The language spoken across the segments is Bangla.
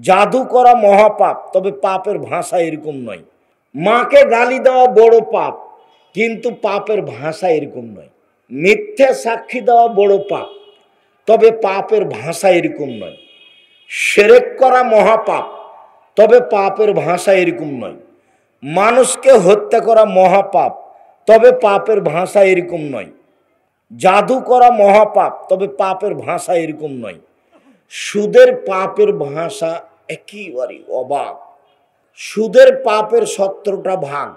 জাদু করা মহাপাপ, তবে পাপের ভাষা এরকম নয়। মাকে গালি দেওয়া বড় পাপ, কিন্তু পাপের ভাষা এরকম নয়। মিথ্যে সাক্ষী দেওয়া বড় পাপ, তবে পাপের ভাষা এরকম নয়। শিরক করা মহাপাপ, তবে পাপের ভাষা এরকম নয়। মানুষকে হত্যা করা মহাপাপ, তবে পাপের ভাষা এরকম নয়। জাদু করা মহাপাপ, তবে পাপের ভাষা এরকম নয়। সুদের পাপের ভাষা একেবারে অবাক। সুদের পাপের 17টা ভাগ।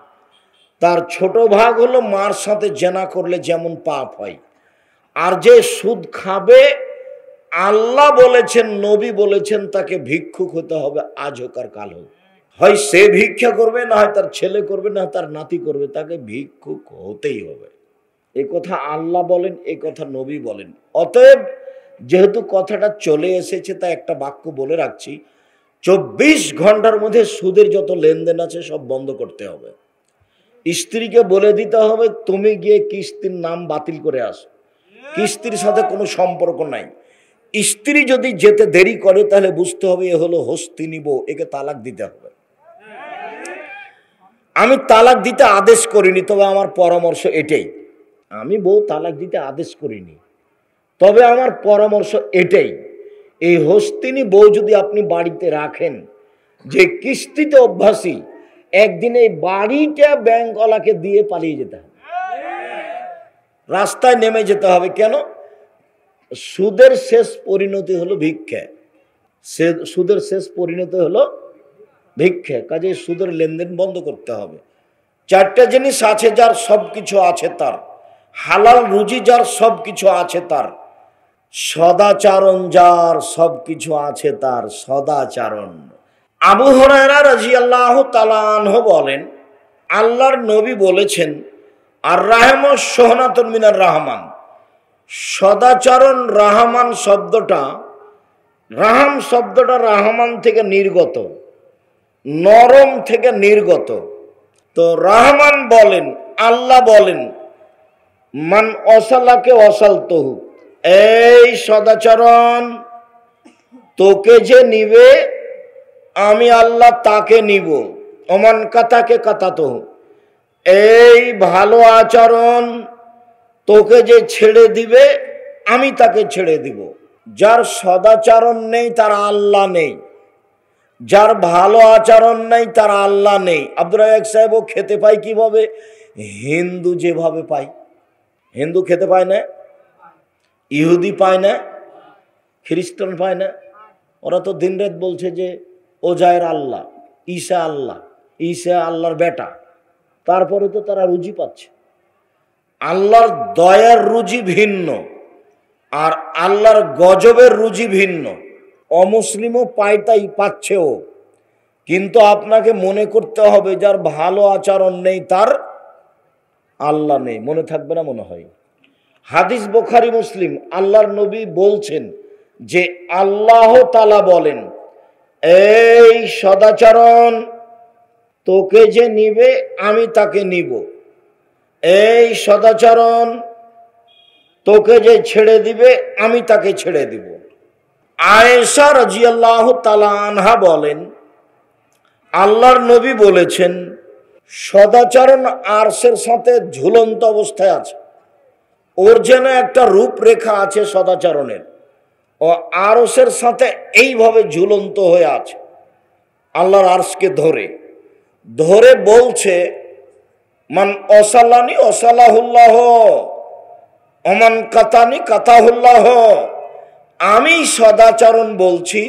তার ছোট ভাগ হলো মার সাথে জেনা করলে যেমন পাপ হয়। আর যে সুদ খাবে, আল্লাহ বলেছেন, নবী বলেছেন, তাকে ভিক্ষুক হতে হবে, আজ হোক আর কাল হোক। হয় সে ভিক্ষা করবে, না হয় তার ছেলে করবে, না তার নাতি করবে, তাকে ভিক্ষুক হতেই হবে। এ কথা আল্লাহ বলেন, এ কথা নবী বলেন। অতএব যেহেতু কথাটা চলে এসেছে, তা একটা বাক্য বলে রাখছি, 24 ঘন্টার মধ্যে সুদের যত লেনদেন আছে সব বন্ধ করতে হবে। স্ত্রীকে বলে দিতে হবে, তুমি গিয়ে কিস্তির নাম বাতিল করে আসো, কিস্তির সাথে কোনো সম্পর্ক নাই। স্ত্রী যদি যেতে দেরি করে, তাহলে বুঝতে হবে এ হলো হস্তিনী বউ, একে তালাক দিতে হবে। আমি তালাক দিতে আদেশ করিনি, তবে আমার পরামর্শ এটাই। আমি বউ তালাক দিতে আদেশ করিনি, তবে আমার পরামর্শ এটাই, এই হস্তিনী বউ যদি আপনি বাড়িতে রাখেন, যে কিস্তিতে অভ্যাসী, একদিন এই বাড়িটা ব্যাংকওয়ালাকে দিয়ে পালিয়ে যেতে হবে, রাস্তায় নেমে যেতে হবে। কেন? সুদের শেষ পরিণতি হলো ভিক্ষা। সুদের শেষ পরিণতি হলো ভিক্ষা। কাজে সুদের লেনদেন বন্ধ করতে হবে। 4টা জিনিস আছে যার, সব কিছু আছে তার। হালাল রুজি যার, সব কিছু আছে তার। সদাচারণ যার, সব কিছু আছে তার। সদাচারণ। আবু হুরায়রা রাদিয়াল্লাহু তাআলা আনহু বলেন, আল্লাহর নবী বলেছেন, আর রাহমু সোহনাতুন মিনার রাহমান। সদাচরণ রাহমান শব্দটা, রাহাম শব্দটা রাহমান থেকে নির্গত, নরম থেকে নির্গত। তো রাহমান বলেন, আল্লাহ বলেন, মান অসালাকে অসালতহু, এই সদাচরণ, তোকে যে নিবে আমি আল্লাহ তাকে নিব। ওমান কাতাকে কাতাতহু, এই ভালো আচরণ, তোকে যে ছেড়ে দিবে আমি তাকে ছেড়ে দিব। যার সদাচরণ নেই তার আল্লাহ নেই, যার ভালো আচরণ নেই তার আল্লাহ নেই। আব্দুর রাজ্জাক সাহেবও খেতে পায় কিভাবে? হিন্দু যেভাবে পায়। হিন্দু খেতে পায় না, ইহুদি পায় না, খ্রিস্টান পায় না। ওরা তো দিনরাত বলছে যে ওজায়ের আল্লাহ, ঈসা আল্লাহ, ঈসা আল্লাহর বেটা। তারপরে তো তারা রুজি পাচ্ছে। আল্লাহর দয়ার রুজি ভিন্ন, আর আল্লাহর গজবের রুজি ভিন্ন। অমুসলিমও পায়, তাই পাচ্ছেও। কিন্তু আপনাকে মনে করতে হবে, যার ভালো আচরণ নেই তার আল্লাহ নেই। মনে থাকবে না মনে হয়? হাদিস বুখারী মুসলিম। আল্লাহর নবী বলছেন যে আল্লাহ তাআলা বলেন, এই সদাচরণ, তোকে যে নিবে আমি তাকে নিব। এই সদাচরণ, তোকে যে ছেড়ে দিবে আমি তাকে ছেড়ে দিব। আয়েশা রাদিয়াল্লাহু তাআলা আনহা বলেন, আল্লাহর নবী বলেছেন, সদাচরণ আরশের সাথে ঝুলন্ত অবস্থায় আছে। ওর যেন একটা রূপরেখা আছে সদাচরণের, ও আরশের সাথে এইভাবে ঝুলন্ত হয়ে আছে। আল্লাহর আরশকে ধরে ধরে বলছে, মান অসালানি অসালাহুল্লাহ, অমান কাতানি কাতাহুল্লাহ। আমি সদাচরণ বলছি,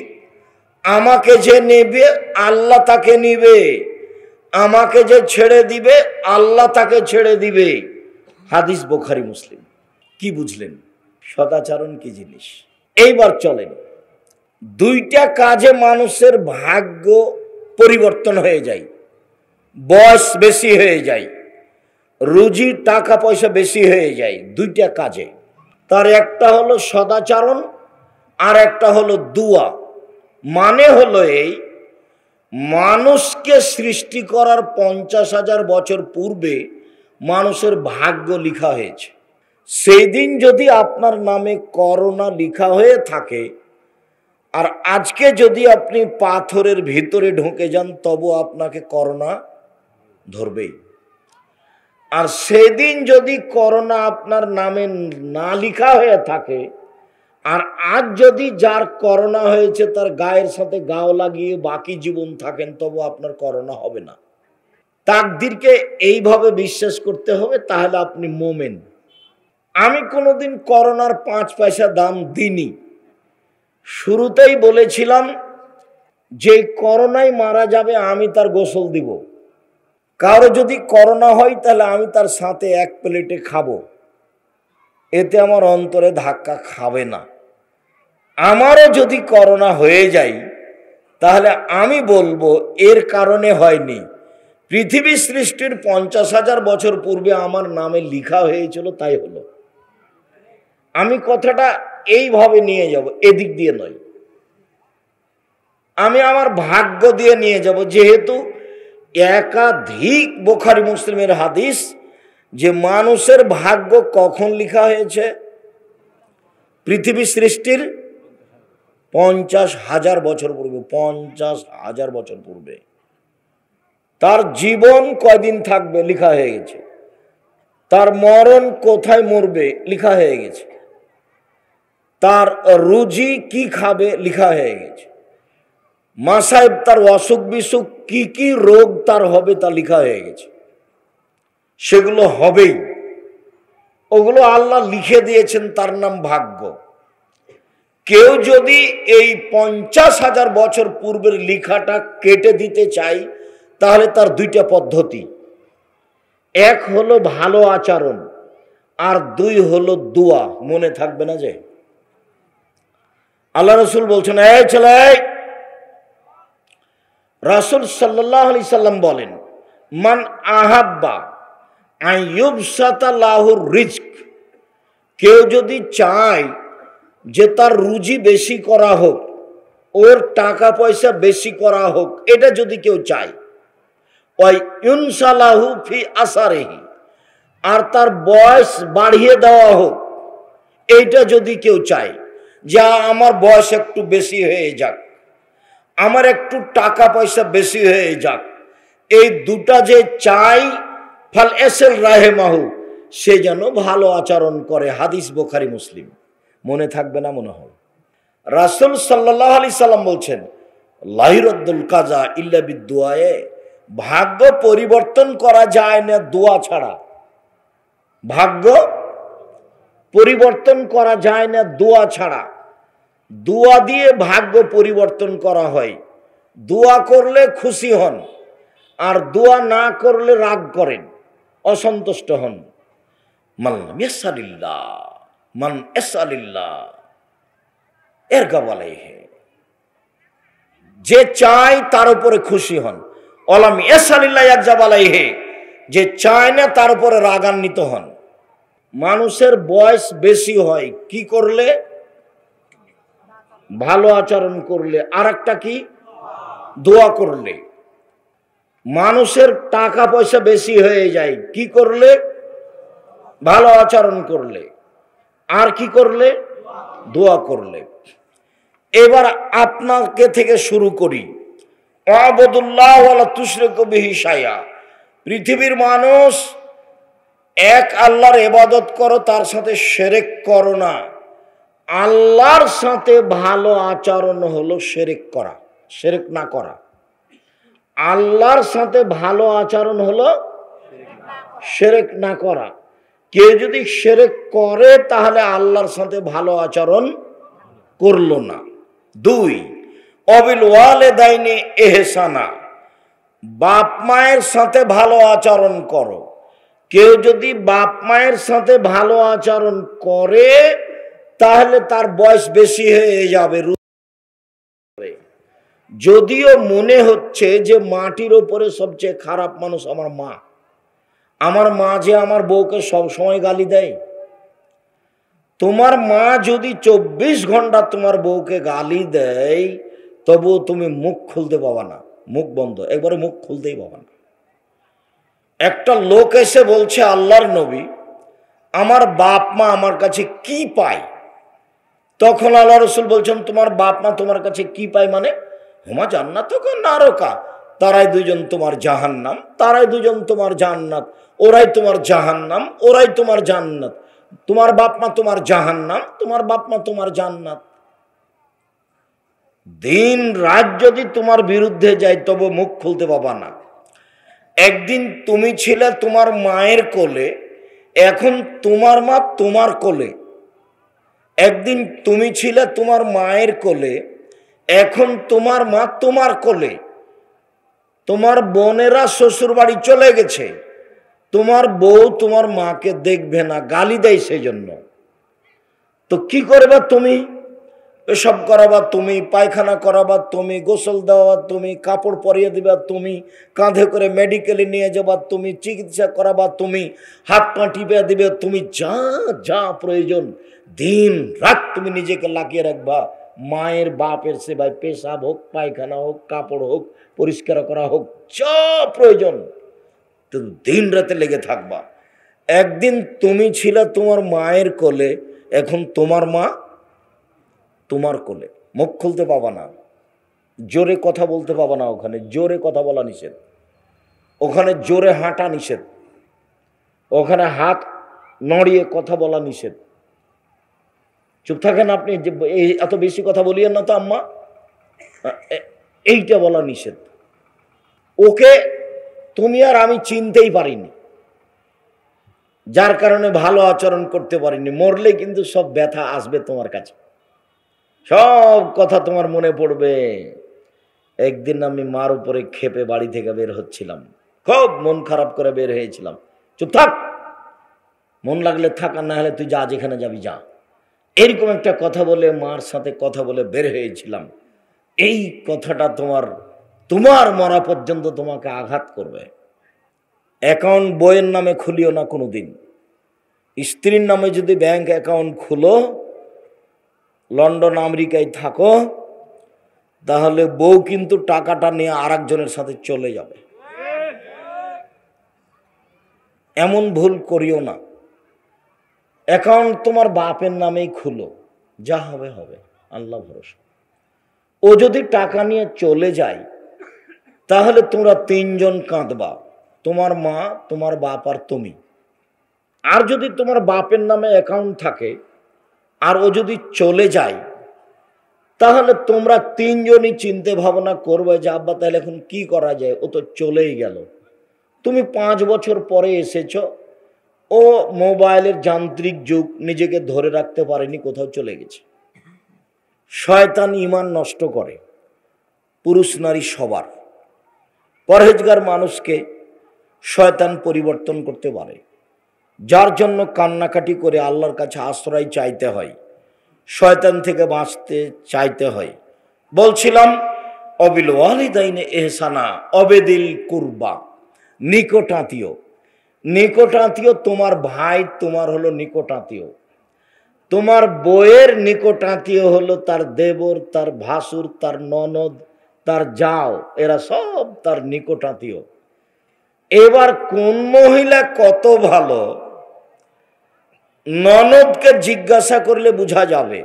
আমাকে যে নেবে আল্লাহ তাকে নিবে, আমাকে যে ছেড়ে দিবে আল্লাহ তাকে ছেড়ে দিবে। হাদিস বুখারী মুসলিম। কি বুঝলেন সদাচরণ কি জিনিস? এইবার চলেন, 2টা কাজে মানুষের ভাগ্য পরিবর্তন হয়ে যায়। বয়স বেশি হয়ে যায়, রুজি টাকা পয়সা বেশি হয়ে যায়, 2টা কাজে। তার একটা হলো সদাচরণ, আর একটা হলো দুয়া। মানে হলো এই, মানুষকে সৃষ্টি করার 50,000 বছর পূর্বে মানুষের ভাগ্য লিখা হয়েছে। সেই দিন যদি আপনার নামে করোনা লিখা হয়ে থাকে, আর আজকে যদি আপনি পাথরের ভিতরে ঢুকে যান তবু আপনাকে করোনা ধরবেই। আর সেদিন যদি করোনা আপনার নামে না লেখা হয়ে থাকে, আর আজ যদি যার করোনা হয়েছে তার গায়ের সাথে গাও লাগিয়ে বাকি জীবন থাকেন, তবু আপনার করোনা হবে না। তাকদীরকে এইভাবে বিশ্বাস করতে হবে, তাহলে আপনি মোমেন। আমি কোনোদিন করোনার 5 পয়সা দাম দিইনি। শুরুতেই বলেছিলাম যে করোনায় মারা যাবে আমি তার গোসল দিব। কারো যদি করোনা হয় তাহলে আমি তার সাথে 1 প্লেটে খাবো, এতে আমার অন্তরে ধাক্কা খাবে না। আমারও যদি করোনা হয়ে যায় তাহলে আমি বলবো এর কারণে হয়নি, পৃথিবী সৃষ্টির 50,000 বছর পূর্বে আমার নামে লেখা হয়েছিল তাই হলো। আমি কথাটা এইভাবে নিয়ে যাব, এদিক দিয়ে নয়। আমি আমার ভাগ্য দিয়ে নিয়ে যাব, যেহেতু একাধিক বুখারী মুসলিমের হাদিস যে মানুষের ভাগ্য কখন লেখা হয়েছে, পৃথিবী সৃষ্টির 50,000 বছর পূর্বে। 50,000 বছর পূর্বে তার জীবন কয়দিন থাকবে লেখা হয়ে গেছে, তার মরণ কোথায় মরবে লেখা হয়ে গেছে, তার রুজি কি খাবে লেখা হয়ে গেছে, মাসায়েব তার অসুখ বিসুখ কি কি রোগ তার হবে তা লেখা হয়ে গেছে। সেগুলো হবেই, ওগুলো আল্লাহ লিখে দিয়েছেন, তার নাম ভাগ্য। কেউ যদি এই 50,000 বছর পূর্বের লেখাটা কেটে দিতে চায় তাহলে তার 2টা পদ্ধতি। এক হলো ভালো আচরণ, আর 2 হলো দোয়া। মনে থাকবে না যে আল্লাহ রসুল বলছেন, এই ছেলে, রাসূল সাল্লাল্লাহু আলাইহি সাল্লাম বলেন, মান আহাব্বা আইয়ুবসাতা লাহুর রিজক, কেউ যদি চায় যে তার রুজি বেশি করা হোক, ওর টাকা পয়সা বেশি করা হোক, এটা যদি কেউ চায়, ওই ইনশাল্লাহু ফি আসারিহি, আর তার বয়স বাড়িয়ে দেওয়া হোক, এইটা যদি কেউ চায়, যা আমার বয়স একটু বেশি হয়ে যাক, আমার একটু টাকা পয়সা বেশি হয়ে যাক, এই দুটা যে চাই, ফাল এসেল রাহেমাহু, সে যেন ভালো আচরণ করে। হাদিস বুখারী মুসলিম। মনে থাকবে না মনে হয়। রাসূল সাল্লাল্লাহু আলাইহি সাল্লাম বলছেন, লা ইরাদ্দুল কাজা ইল্লা বিদুআয়ে, ভাগ্য পরিবর্তন করা যায় না দোয়া ছাড়া। ভাগ্য পরিবর্তন করা যায় না দোয়া ছাড়া। দোয়া দিয়ে ভাগ্য পরিবর্তন করা হয়। দোয়া করলে খুশি হন, আর দোয়া না করলে রাগ করেন, অসন্তুষ্ট হন। মান ইয়াসালিল্লাহ মান ইয়াসালিল্লাহ এরগাব আলাইহি, যে চায় তার উপরে খুশি হন। অলাম ইয়াসালিল্লাহ ইয়াগজাব আলাইহি, যে চায় না তার উপরে রাগান্বিত হন। মানুষের বয়স বেশি হয় কি করলে? ভালো আচরণ করলে। আর একটা কি? দোয়া করলে। মানুষের টাকা পয়সা বেশি হয়ে যায় কি করলে? ভালো আচরণ করলে। আর কি করলে? দোয়া করলে। এবার আপনাকে থেকে শুরু করি। আবুদুল্লাহ ওয়ালা তুশরিকু বিহি শাইআ, পৃথিবীর মানুষ এক আল্লাহর ইবাদত করো, তার সাথে শিরক করো না। আল্লাহর সাথে ভালো আচরণ হলো শিরক করা, শিরক না করা। আল্লাহর সাথে ভালো আচরণ হলো শিরক না করা। কেউ যদি শিরক করে তাহলে আল্লাহর সাথে ভালো আচরণ করলো না। 2, অবিল ওয়ালিদাইনি ইহসানা, বাপ মায়ের সাথে ভালো আচরণ করো। কেউ যদি বাপ মায়ের সাথে ভালো আচরণ করে তাহলে তার বয়স বেশি হয়ে যাবে। যদিও মনে হচ্ছে যে মাটির ওপরে সবচেয়ে খারাপ মানুষ আমার মা। আমার মা যে আমার বউকে সব সময় গালি দেয়। তোমার মা যদি 24 ঘন্টা তোমার বউকে গালি দেয় তবুও তুমি মুখ খুলতে পাবা না, মুখ বন্ধ, একবারে মুখ খুলতেই পাবা না। একটা লোক এসে বলছে, আল্লাহর নবী, আমার বাপ মা আমার কাছে কি পায়? তখন আল্লাহ রসুল বলছেন, তোমার বাপ মা তোমার কাছে কি পায়? মানে হুমা জান্নাত নারকা, তারাই দুজন তোমার জাহান্নাম, তারাই দুজন তোমার জান্নাত, ওরাই তোমার জাহান্নাম, ওরাই তোমার জান্নাত। তোমার বাপ মা তোমার জাহান্নাম, তোমার বাপ মা তোমার জান্নাত। দিন রাত যদি তোমার বিরুদ্ধে যায় তবে মুখ খুলতে পাবা না। একদিন তুমি ছিলে তোমার মায়ের কোলে, এখন তোমার মা তোমার কোলে। একদিন তুমি ছিলে তোমার মায়ের কোলে, এখন তোমার মা তোমার কোলে। তোমার বোনেরা শ্বশুর বাড়ি চলে গেছে, তোমার বউ তোমার মাকে দেখবে না, গালি দেয় সেজন্য। তো কি করবা তুমি? এসব করাবা তুমি, পায়খানা করাবা তুমি, গোসল দেওয়া তুমি, কাপড় পরিয়ে দিবা তুমি, কাঁধে করে মেডিকেলে নিয়ে যাবা তুমি, চিকিৎসা করাবা তুমি, হাত পা টিপে দিবে তুমি, যা যা প্রয়োজন দিন রাত তুমি নিজেকে লাগিয়ে রাখবা মায়ের বাপের সেবায়। পেশাব হোক, পায়খানা হোক, কাপড় হোক, পরিষ্কার করা হোক, যা প্রয়োজন তুমি দিন রাতে লেগে থাকবা। একদিন তুমি ছিলে তোমার মায়ের কোলে, এখন তোমার মা তোমার কোলে। মুখ খুলতে পাবা না, জোরে কথা বলতে পাবা না, ওখানে জোরে কথা বলা নিষেধ, ওখানে জোরে হাঁটা নিষেধ, ওখানে হাত নড়িয়ে কথা বলা নিষেধ। চুপ থাকেন আপনি, যে এত বেশি কথা বলিয়েন না তো আম্মা, এইটা বলা নিষেধ। ওকে তুমি আর আমি চিনতেই পারিনি, যার কারণে ভালো আচরণ করতে পারিনি। মরলে কিন্তু সব ব্যথা আসবে তোমার কাছে, সব কথা তোমার মনে পড়বে। একদিন আমি মার উপরে খেপে বাড়ি থেকে বের হচ্ছিলাম, খুব মন খারাপ করে বের হয়েছিলাম। চুপ থাক, মন লাগলে থাক, আর না হলে তুই যা, যেখানে যাবি যা। এরকম একটা কথা বলে মার সাথে কথা বলে বের হয়েছিলাম। এই কথাটা তোমার মরা পর্যন্ত তোমাকে আঘাত করবে। অ্যাকাউন্ট বইয়ের নামে খুলিও না কোনোদিন। স্ত্রীর নামে যদি ব্যাংক অ্যাকাউন্ট খুলো, লন্ডন আমেরিকায় থাকো, তাহলে বউ কিন্তু টাকাটা নিয়ে আর একজনের সাথে চলে যাবে। এমন ভুল করিও না। অ্যাকাউন্ট তোমার বাপের নামেই খুলো, যা হবে হবে, আল্লাহ ভরসা। ও যদি টাকা নিয়ে চলে যায় তাহলে তোমরা তিনজন কাঁদবা, তোমার মা, তোমার বাপ আর তুমি। আর যদি তোমার বাপের নামে অ্যাকাউন্ট থাকে আর ও যদি চলে যায়, তাহলে তোমরা তিনজনই চিন্তা ভাবনা করবে যে আব্বা তাহলে এখন কি করা যায়, ও তো চলেই গেল। তুমি 5 বছর পরে এসেছ, ও মোবাইলের যান্ত্রিক যুগ, নিজেকে ধরে রাখতে পারেনি, কোথাও চলে গেছে। শয়তান ঈমান নষ্ট করে, পুরুষ নারী সবার। পরহেজগার মানুষকে শয়তান পরিবর্তন করতে পারে, যার জন্য কান্নাকাটি করে আল্লাহর কাছে আশ্রয় চাইতে হয়, শয়তান থেকে বাঁচতে চাইতে হয়। বলছিলাম অবিল ওয়ালিদাইনে ইহসানা, অবেদিল কুরবা, নিকটাত্মীয়। নিকটাত্মীয় তোমার ভাই, তোমার হলো নিকটাত্মীয়। তোমার বউয়ের নিকটাত্মীয় হলো তার দেবর, তার ভাসুর, তার ননদ, তার জাও, এরা সব তার নিকটাত্মীয়। এবার কোন মহিলা কত ভালো, ননদকে জিজ্ঞাসা করলে বোঝা যাবে।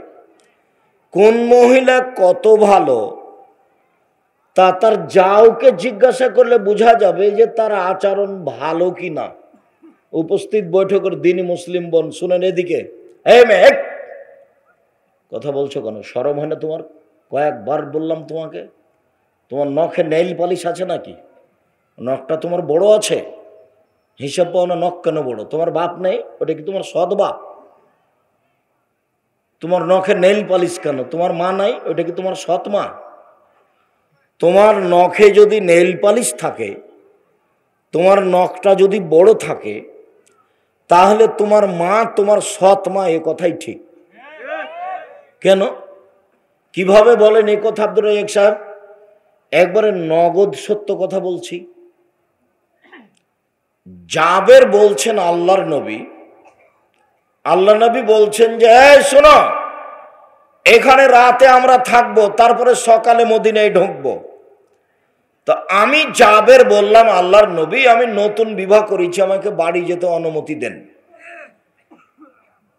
কোন মহিলা কত ভালো তা তার জাওকে জিজ্ঞাসা করলে বোঝা যাবে যে তার আচরণ ভালো কি না। উপস্থিত বৈঠকের দিনই মুসলিম বোন শুনেন, এদিকে কথা বলছো কেন? শরম হয় না তোমার? কয়েকবার বললাম তোমাকে, তোমার নখে নেইল পালিশ আছে নাকি? নখটা তোমার বড় আছে, হিসাব পাও না নখ কেন বড়? তোমার বাপ নেই, ওটা কি তোমার সৎ বাপ? তোমার নখে নেইল পালিশ কেন? তোমার মা নাই, ওটা কি তোমার সৎ মা? তোমার নখে যদি নেইল পালিশ থাকে, তোমার নখটা যদি বড় থাকে, তাহলে তোমার মা তোমার সৎ মা, এ কথাই ঠিক। কেন, কিভাবে বলেন এই কথা আব্দুর রাজ্জাক সাহেব? একবারে নগদ সত্য কথা বলছি। জাবের বলছেন আল্লাহর নবী, আল্লাহ নবী বলছেন যে এই শোনো, এখানে রাতে আমরা থাকবো, তারপরে সকালে মদিনায় ঢুকবো। তো আমি জাবের বললাম, আল্লাহর নবী আমি নতুন বিবাহ করেছি, আমাকে বাড়ি যেতে অনুমতি দেন।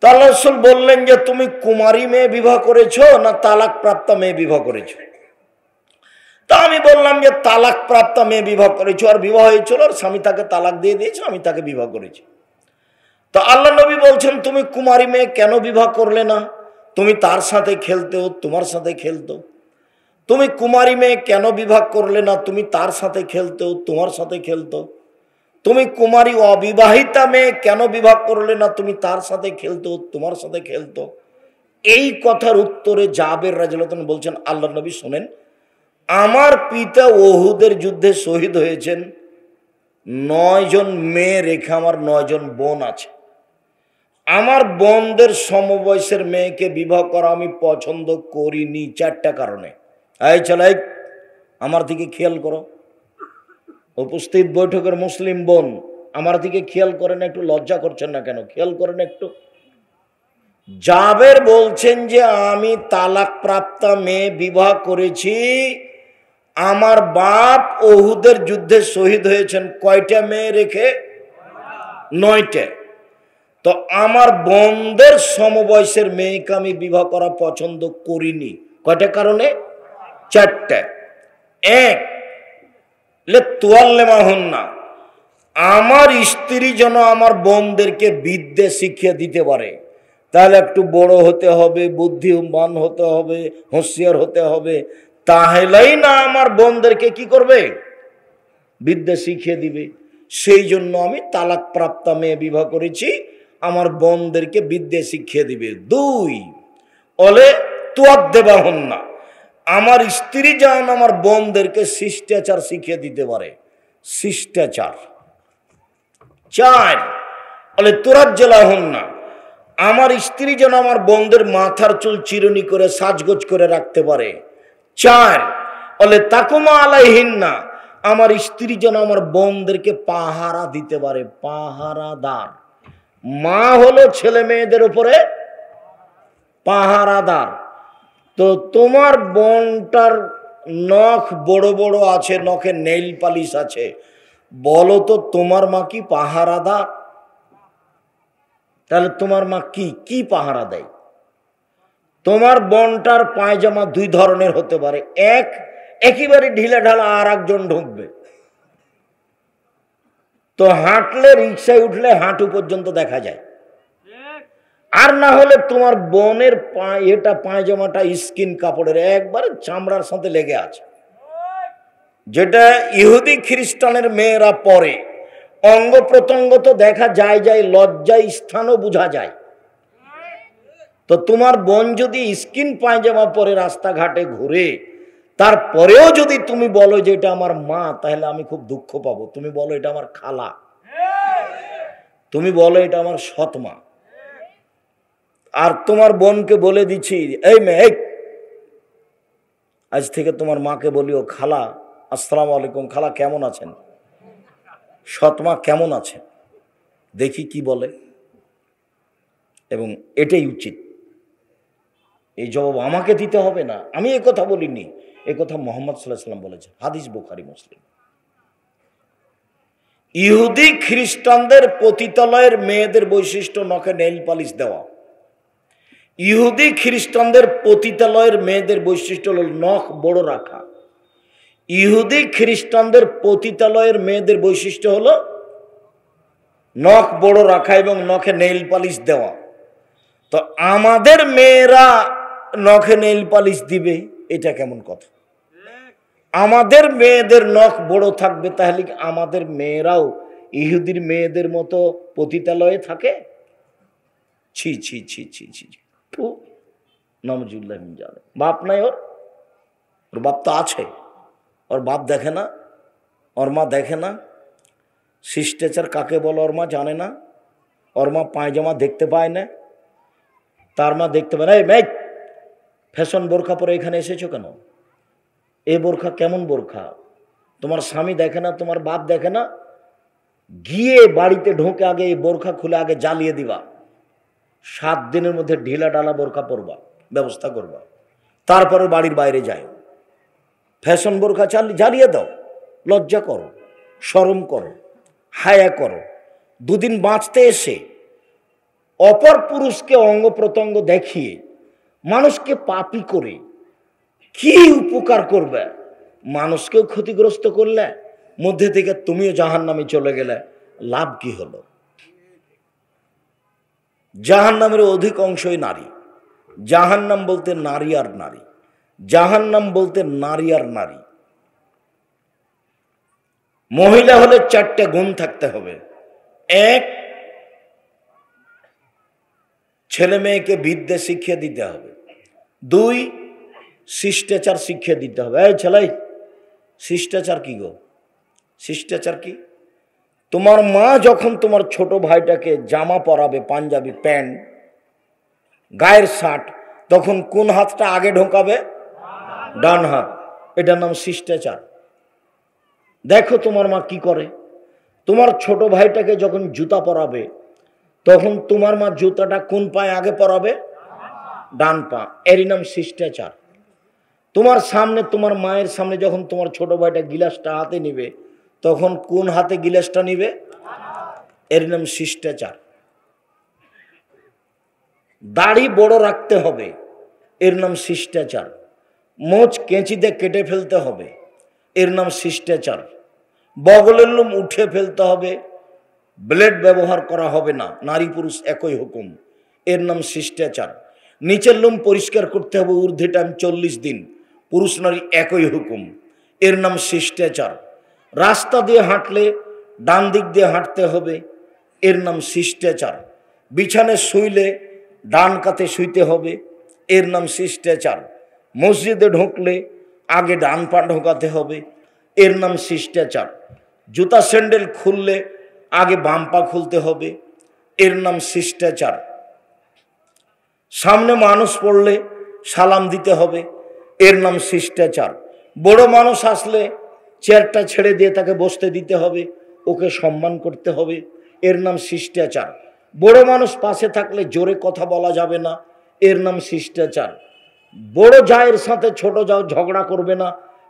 তো আল্লাহ রাসূল বললেন যে তুমি কুমারী মেয়ে বিবাহ করেছো না তালাক প্রাপ্তা মেয়ে বিবাহ করেছো? তা আমি বললাম যে তালাক প্রাপ্তা মেয়ে বিবাহ করেছো, আর বিবাহ হয়েছিল আর স্বামী তাকে তালাক দিয়ে দিয়েছে, আমি তাকে বিবাহ করেছি। তো আল্লাহ নবী বলছেন তুমি কুমারী মেয়ে কেন বিবাহ করলে না? তুমি তার সাথে খেলতেও, তোমার সাথে খেলতো। তুমি কুমারী মেয়ে কেন বিবাহ করলে না? তুমি তার সাথে খেলতেও, তোমার সাথে খেলতো। তুমি কুমারী অবিবাহিতা মেয়ে কেন বিবাহ করলে না? তুমি তার সাথে খেলতো, তোমার সাথে খেলতো। এই কথার উত্তরে জাবের রাদিয়াল্লাহু আনহু বলছেন, আল্লাহ নবী শোনেন, আমার পিতা উহুদের যুদ্ধে শহীদ হয়েছেন, 9 জন মেয়ে রেখে আমার 9 জন বোন আছে। আমার বোনদের সমবয়সের মেয়েকে বিবাহ করা আমি পছন্দ করিনি 4টা কারণে। এই চলাই, আমার দিকে খেয়াল করো, উপস্থিত বৈঠকের মুসলিম বোন, আমার দিকে খেয়াল করেন, একটু লজ্জা করছেন না কেন? খেয়াল করেন একটু। জাবের বলছেন যে আমি তালাক প্রাপ্তা মেয়ে বিবাহ করেছি, আমার বাপ উহুদের যুদ্ধে শহীদ হয়েছেন কয়টা মেয়ে রেখে? 9টে। তো আমার বোনদের সমবয়সের মেয়েকে আমি বিবাহ করা পছন্দ করিনি কয়টা কারণে? 4টে। 1, না, আমার স্ত্রী যেন আমার বোনদেরকে বিদ্যে শিখিয়ে দিতে পারে, তাহলে একটু বড় হতে হবে, বুদ্ধিমান হতে হবে, হুঁশিয়ার হতে হবে, তাহলেই না আমার বোনদেরকে কি করবে? বিদ্যা শিখিয়ে দিবে। সেই জন্য আমি তালাক প্রাপ্তা মেয়ে বিবাহ করেছি, আমার বোনদেরকে বিদ্যা শিখিয়ে দিবে। 2, অলে তুয়াদ দেবা হন না, আমার স্ত্রী যেন আমার বোনদেরকে শিষ্টাচার শিখিয়ে দিতে পারে, শিষ্টাচার। 4, বলে তুরাজ্জেলা হন না, আমার স্ত্রী যেন আমার বোনদের মাথার চুল চিরুনি করে সাজগোজ করে রাখতে পারে। 4, বলে তাকুমা আলাইহিন না, আমার স্ত্রী যেন আমার বোনদেরকে পাহারা দিতে পারে, পাহারাদার। মা হলো ছেলে মেয়েদের উপরে পাহারাদার। তো তোমার বোনটার নখ বড় বড় আছে, নখে নেইল পালিশ আছে, বলো তো তোমার মা কি পাহারাদার? তাহলে তোমার মা কি পাহারা দেয়? তোমার বোনটার পায়জামা 2 ধরনের হতে পারে, একেবারে ঢিলা ঢালা, আর একজন ঢুকবে। তো হাঁটলে, রিক্সায় উঠলে হাঁটু পর্যন্ত দেখা যায়, আর না হলে তোমার বোনের এটা পায়জামাটা স্কিন কাপড়ের, একবারে চামড়ার সাথে লেগে আছে, যেটা ইহুদি খ্রিস্টানের মেয়েরা পরে। অঙ্গ প্রত্যঙ্গ তো দেখা যায়, লজ্জায় স্থানও বোঝা যায়। তো তোমার বোন যদি স্কিন পায়জামা পরে রাস্তাঘাটে ঘুরে, তারপরেও যদি তুমি বলো যে এটা আমার মা, তাহলে আমি খুব দুঃখ পাবো। তুমি বলো এটা আমার খালা, তুমি বলো এটা আমার সৎ মা। আর তোমার বোনকে বলে দিচ্ছি, এই মেয়ে, আজ থেকে তোমার মাকে বলিও খালা, আসসালামু আলাইকুম, খালা কেমন আছেন, সৎ মা কেমন আছেন, দেখি কি বলে। এবং এটাই উচিত। এই জবাব আমাকে দিতে হবে না, আমি এ কথা বলিনি, এ কথা মুহাম্মদ সাল্লাল্লাহু আলাইহি ওয়াসাল্লাম বলেছেন, হাদিস বুখারী মুসলিম। ইহুদি খ্রিস্টানদের পতিতালয়ের মেয়েদের বৈশিষ্ট্য নখে নেইল পালিশ দেওয়া। ইহুদি খ্রিস্টানদের পতিতালয়ের মেয়েদের বৈশিষ্ট্য হল নখ বড় রাখা। ইহুদি খ্রিস্টানদের পতিতালয়ের মেয়েদের বৈশিষ্ট্য হলো নখ বড় রাখা এবং নখে নেইল পালিশ দেওয়া। তো আমাদের মেয়েরা নখে নেইল পালিশ দিবে, এটা কেমন কথা? আমাদের মেয়েদের নখ বড় থাকবে, তাহলে কি আমাদের মেয়েরাও ইহুদির মেয়েদের মতো পতিতালয়ে থাকে? ছি ছি ছি ছি ছি, নামজুল্লাহ। বাপ নাই ওর বাপ তো আছে, ওর বাপ দেখে না, ওর মা দেখে না, শিষ্টাচার কাকে বলো ওর মা জানে না, ওর মা পায়জামা দেখতে পায় না, তার মা দেখতে পায় না। এই মেয়ে, ফ্যাশন বোরখা পরে এখানে এসেছো কেন? এই বোরখা কেমন বোরখা? তোমার স্বামী দেখে না, তোমার বাপ দেখে না? গিয়ে বাড়িতে ঢোকে আগে এই বোরখা খুলে আগে জ্বালিয়ে দিবা, 7 দিনের মধ্যে ঢিলা ডালা বোরখা পরবা, ব্যবস্থা করবা, তারপরে বাড়ির বাইরে যায়। ফ্যাশন বোরখা জ্বালিয়ে দাও, লজ্জা করো, শরম করো, হায়া করো। 2 দিন বাঁচতে এসে অপর পুরুষকে অঙ্গ প্রত্যঙ্গ দেখিয়ে মানুষকে পাপী করে কি উপকার করবে? মানুষকেও ক্ষতিগ্রস্ত করলে, মধ্যে থেকে তুমিও জাহান্নামে চলে গেলে, লাভ কি হলো? জাহান্নামের অধিক অংশই নারী। জাহান্নাম বলতে নারী আর নারী, জাহান্নাম বলতে নারী আর নারী। মহিলা হলে 4টে গুণ থাকতে হবে। 1, ছেলে মেয়েকে বিদ্যা শিখিয়ে দিতে হবে। 2, শিষ্টাচার শিখিয়ে দিতে হবে। এই ছেলাই, শিষ্টাচার কি গো? শিষ্টাচার কি? তোমার মা যখন তোমার ছোট ভাইটাকে জামা পরাবে, পাঞ্জাবি, প্যান্ট, গায়ের শার্ট, তখন কোন হাতটা আগে ঢোকাবে? ডান হাত। এটার নাম শিষ্টাচার। দেখো তোমার মা কি করে। তোমার ছোট ভাইটাকে যখন জুতা পরাবে, তখন তোমার মা জুতাটা কোন পায়ে আগে পরাবে? ডান পা। এরই নাম শিষ্টাচার। তোমার সামনে, তোমার মায়ের সামনে যখন তোমার ছোট ভাইটা গিলাসটা হাতে নিবে, তখন কোন হাতে গিলাসটা নিবে? এর নাম শিষ্টাচার। দাড়ি বড় রাখতে হবে, এর নাম শিষ্টাচার। মোচ কেঁচিতে কেটে ফেলতে হবে, এর নাম শিষ্টাচার। বগলের লোম উঠে ফেলতে হবে, ব্লেড ব্যবহার করা হবে না, নারী পুরুষ একই হুকুম, এর নাম শিষ্টাচার। নিচের লোম পরিষ্কার করতে হবে ঊর্ধ্বে টাইম 40 দিন, পুরুষ নারী একই হুকুম, এর নাম শিষ্টাচার। রাস্তা দিয়ে হাঁটলে ডান দিক দিয়ে হাঁটতে হবে, এর নাম শিষ্টাচার। বিছানায় শুইলে ডান কাতে শুইতে হবে, এর নাম শিষ্টাচার। মসজিদে ঢুকলে আগে ডান পা ঢোকাতে হবে, এর নাম শিষ্টাচার। জুতা স্যান্ডেল খুললে আগে বাম পা খুলতে হবে, এর নাম শিষ্টাচার। সামনে মানুষ পড়লে সালাম দিতে হবে, এর নাম শিষ্টাচার। বড় মানুষ আসলে চেয়ারটা ছেড়ে দিয়ে তাকে বসতে দিতে হবে, ওকে সম্মান করতে হবে, এর নাম শিষ্টাচার। বড় মানুষ পাশে থাকলে জোরে কথা বলা যাবে না, এর নাম শিষ্টাচার। বড় জায়ের সাথে ছোট জাও ঝগড়া করবে না,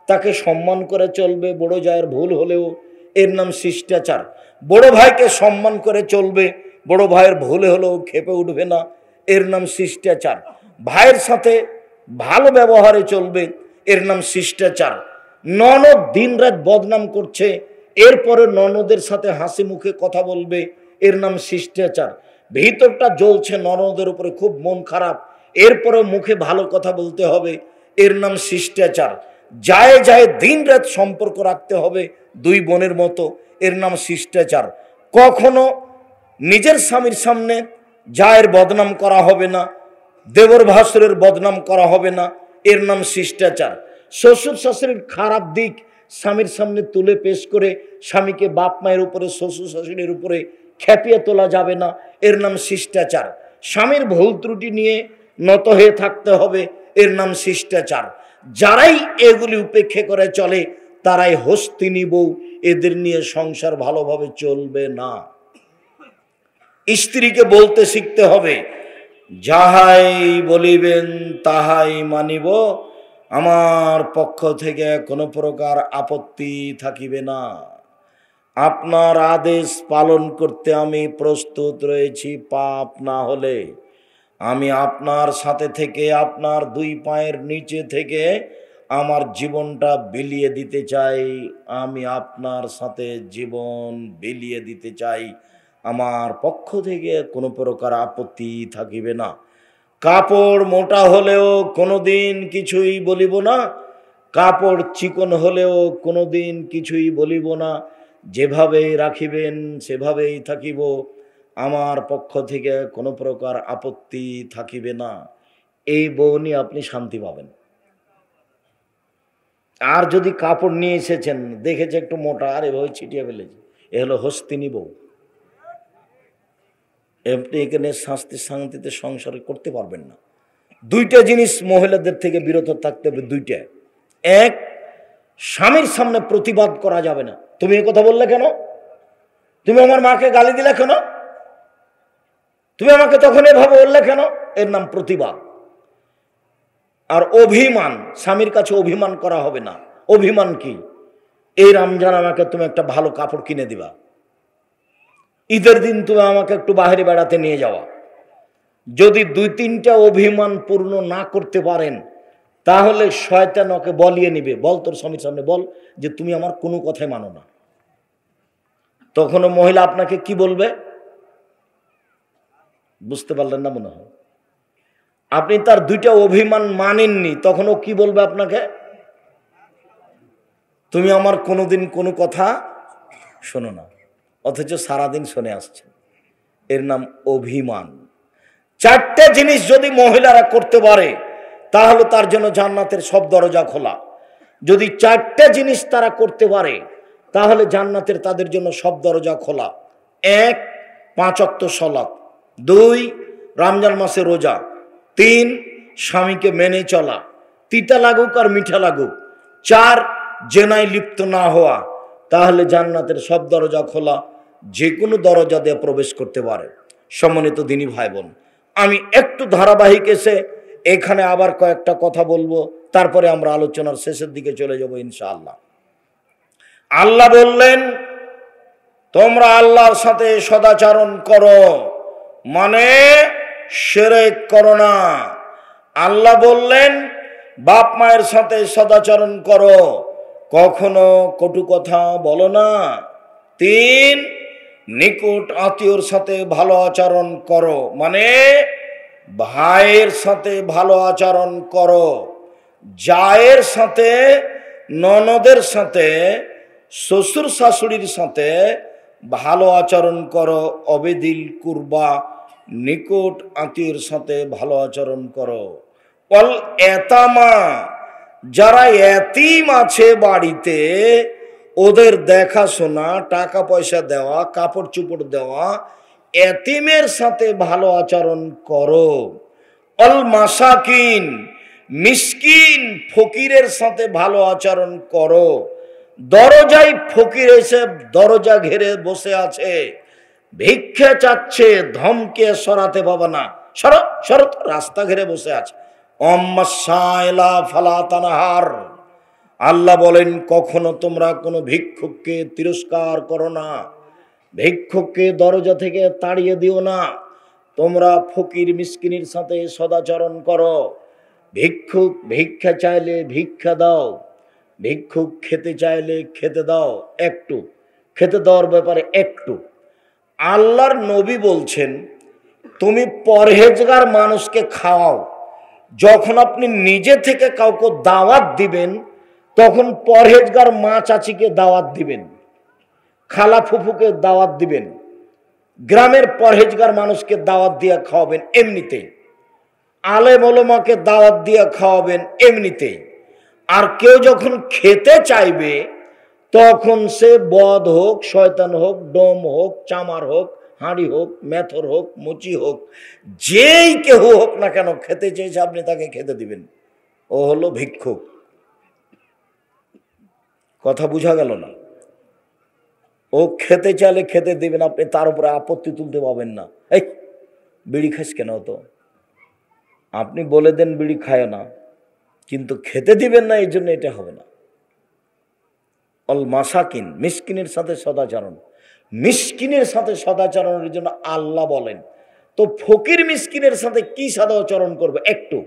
তাকে সম্মান করে চলবে, বড় জায়ের ভুল হলেও, এর নাম শিষ্টাচার। বড় ভাইকে সম্মান করে চলবে, বড় ভাইয়ের ভুল হলেও খেপে উঠবে না, এর নাম শিষ্টাচার। ভাইয়ের সাথে ভালো ব্যবহারে চলবে, এর নাম শিষ্টাচার। ননদ দিনরাত বদনাম করছে, এরপরে ননদের সাথে হাসি মুখে কথা বলবে, এর নাম শিষ্টাচার। ভিতরটা জ্বলছে, ননদের উপরে খুব মন খারাপ, এরপরে মুখে ভালো কথা বলতে হবে, এর নাম শিষ্টাচার। যায় যায় দিনরাত সম্পর্ক রাখতে হবে, দুই বোনের মতো, এর নাম শিষ্টাচার। কখনো নিজের স্বামীর সামনে জায়ের বদনাম করা হবে না, দেবর ভাসুরের বদনাম করা হবে না, এর নাম শিষ্টাচার। শ্বশুর শাশুড়ির খারাপ দিক স্বামীর সামনে তুলে পেশ করে স্বামীকে বাপ মায়ের উপরে, শ্বশুর শাশুড়ির উপরে খেপিয়ে তোলা যাবে না, এর নাম শিষ্টাচার। স্বামীর ভুল ত্রুটি নিয়ে নত হয়ে থাকতে হবে, এর নাম শিষ্টাচার। যারাই এগুলি উপেক্ষা করে চলে তারাই হস্তিনী বউ, এদের নিয়ে সংসার ভালোভাবে চলবে না। স্ত্রীকে বলতে শিখতে হবে, যাহাই বলিবেন তাহাই মানিব, আমার পক্ষ থেকে কোনো প্রকার আপত্তি থাকিবে না, আপনার আদেশ পালন করতে আমি প্রস্তুত রয়েছি, পাপ না হলে আমি আপনার সাথে থেকে, আপনার দুই পায়ের নিচে থেকে আমার জীবনটা বিলিয়ে দিতে চাই, আমি আপনার সাথে জীবন বিলিয়ে দিতে চাই, আমার পক্ষ থেকে কোনো প্রকার আপত্তি থাকিবে না। কাপড় মোটা হলেও কোনোদিন কিছুই বলিব না, কাপড় চিকন হলেও কোনোদিন কিছুই বলিব না, যেভাবেই রাখিবেন সেভাবেই থাকিব, আমার পক্ষ থেকে কোনো প্রকার আপত্তি থাকিবে না। এই বউ নিয়ে আপনি শান্তি পাবেন। আর যদি কাপড় নিয়ে এসেছেন, দেখেছে একটু মোটা, আর এভাবে ছিটিয়ে ফেলেছে, এ হলো হস্তিনী বউ। আপনি এখানে শান্তিতে সংসার করতে পারবেন না। দুইটা জিনিস মহিলাদের থেকে বিরত থাকতে হবে, দুইটা। এক, স্বামীর সামনে প্রতিবাদ করা যাবে না। তুমি এ কথা বললে কেন? তুমি আমার মাকে গালি দিলে কেন? তুমি আমাকে তখন এভাবে বললে কেন? এর নাম প্রতিবাদ। আর অভিমান, স্বামীর কাছে অভিমান করা হবে না। অভিমান কি? এই রমজান আমাকে তুমি একটা ভালো কাপড় কিনে দিবা, ঈদের দিন তুমি আমাকে একটু বাইরে বেড়াতে নিয়ে যাওয়া, যদি 2-3টা অভিমান পূর্ণ না করতে পারেন, তাহলে শয়তান ওকে বলিয়ে নিবে, বল তোর স্বামীর সামনে বল যে তুমি আমার কোনো কথাই মানো না। তখন মহিলা আপনাকে কি বলবে? বুঝতে পারলেন না মনে হয়। আপনি তার 2টা অভিমান মানেননি, তখন ও কি বলবে আপনাকে? তুমি আমার কোনোদিন কোনো কথা শোনো না, অথচ সারাদিন শুনে আসছেন। এর নাম অভিমান। 4টে জিনিস যদি মহিলারা করতে পারে, তাহলে তার জন্য জান্নাতের সব দরজা খোলা। যদি 4টে জিনিস তারা করতে পারে, তাহলে জান্নাতের তাদের জন্য সব দরজা খোলা। 1, 5 ওয়াক্ত সালাত। 2, রমজান মাসে রোজা। 3, স্বামীকে মেনে চলা, তিতা লাগুক আর মিঠা লাগুক। 4, জেনায় লিপ্ত না হওয়া। তাহলে জান্নাতের সব দরজা খোলা, যে কোনো দরজা দিয়ে প্রবেশ করতে পারে। সম্মানিত দিনী ভাই বোন, আমি একটু ধারাবাহিক এসে এখানে আবার কয়েকটা কথা বলবো, তারপরে আমরা আলোচনার শেষের দিকে চলে যাব ইনশাআল্লাহ। আল্লাহ বললেন তোমরা আল্লাহর সাথে সদাচরণ করো, মানে শিরক করো না। আল্লাহ বললেন বাপ মায়ের সাথে সদাচরণ করো, কখনো কটু কথা বলো না। 3, নিকট আত্মীয়র সাথে ভালো আচরণ করো, মানে ভাইয়ের সাথে ভালো আচরণ করো, জায়ের সাথে, ননদের সাথে, শ্বশুর শাশুড়ির সাথে ভালো আচরণ করো। অবেদিল কুরবা, নিকট আত্মীয়ের সাথে ভালো আচরণ করো। অল এতামা, যারা এতিম আছে বাড়িতে, ওদের দেখাশোনা, টাকা পয়সা দেওয়া, কাপড় চোপড় দেওয়া, এতিমের সাথে ভালো আচরণ করো। অল মাসাকিন, মিসকিন ফকিরের সাথে ভালো আচরণ করো। দরজায় ফকির এসে দরজা ঘেরে বসে আছে, ভিক্ষা চাচ্ছে, ধমকে সরাতে পাবে না, সরো সরো, রাস্তা ঘেরে বসে আছে। অম্মাসাইলা ফালা তানহার, আল্লাহ বলেন কখনো তোমরা কোনো ভিক্ষুককে তিরস্কার করো না, ভিক্ষুককে দরজা থেকে তাড়িয়ে দিও না। তোমরা ফকির মিসকিনের সাথে সদাচরণ করো। ভিক্ষুক ভিক্ষা চাইলে ভিক্ষা দাও, ভিক্ষুক খেতে চাইলে খেতে দাও, একটু খেতে দেওয়ার ব্যাপারে একটু। আল্লাহর নবী বলছেন তুমি পরহেজগার মানুষকে খাওয়াও। যখন আপনি নিজে থেকে কাউকে দাওয়াত দিবেন, তখন পরহেজগার মা চাচিকে দাওয়াত দিবেন, খালা ফুফুকে দাওয়াত দিবেন, গ্রামের পরহেজগার মানুষকে দাওয়াত দিয়ে খাওয়াবেন এমনিতেই, আলেম ওলামাকে দাওয়াত দিয়ে খাওয়াবেন এমনিতেই। আর কেউ যখন খেতে চাইবে, তখন সে বদ হোক, শয়তান হোক, ডোম হোক, চামার হোক, হাঁড়ি হোক, মেথর হোক, মুচি হোক, যেই কেউ হোক না কেন, খেতে চেয়েছে আপনি তাকে খেতে দিবেন। ও হলো ভিক্ষুক। কথা বুঝা গেল না? ও খেতে চাইলে খেতে দিবেন, আপনি তার উপরে আপত্তি তুলতে পাবেন না। এই বিড়ি খাস কেন? তো আপনি বলে দেন বিড়ি খায় না, কিন্তু খেতে দিবেন না, এই জন্য এটা হবে না। অল মাসাকিন, মিসকিনের সাথে সদাচরণ। মিসকিনের সাথে সদাচরণের জন্য আল্লাহ বলেন। তো ফকির মিসকিনের সাথে কি সদাচরণ করবে? একটু